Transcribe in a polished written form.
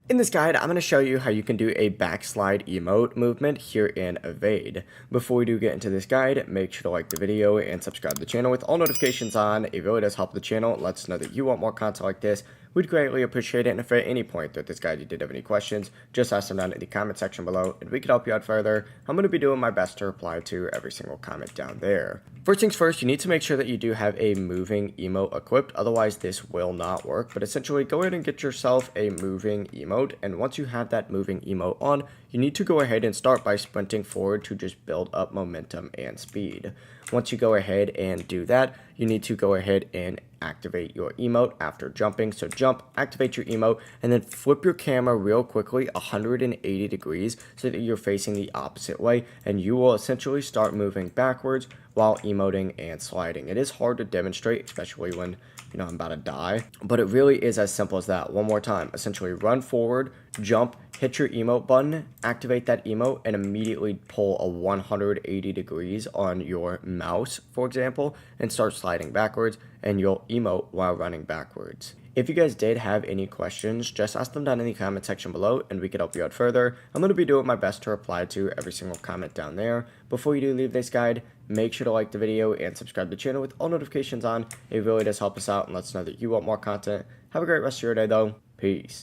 In this guide, I'm going to show you how you can do a backslide emote movement here in Evade. Before we do get into this guide, make sure to like the video and subscribe to the channel with all notifications on. It really does help the channel. It lets us know that you want more content like this. We'd greatly appreciate it, and if at any point throughout this guide you did have any questions, just ask them down in the comment section below, and we can help you out further. I'm going to be doing my best to reply to every single comment down there. First things first, you need to make sure that you do have a moving emote equipped, otherwise this will not work. But essentially, go ahead and get yourself a moving emote, and once you have that moving emote on, you need to go ahead and start by sprinting forward to just build up momentum and speed. Once you go ahead and do that, you need to go ahead and activate your emote after jumping. So jump, activate your emote, and then flip your camera real quickly 180 degrees so that you're facing the opposite way, and you will essentially start moving backwards while emoting and sliding. It is hard to demonstrate, especially when I'm about to die, but it really is as simple as that. One more time, essentially run forward, jump, hit your emote button, activate that emote, and immediately pull a 180 degrees on your mouse, for example, and start sliding backwards, and you'll emote while running backwards. If you guys did have any questions, just ask them down in the comment section below and we can help you out further. I'm going to be doing my best to reply to every single comment down there. Before you do leave this guide, make sure to like the video and subscribe to the channel with all notifications on. It really does help us out and lets us know that you want more content. Have a great rest of your day though. Peace.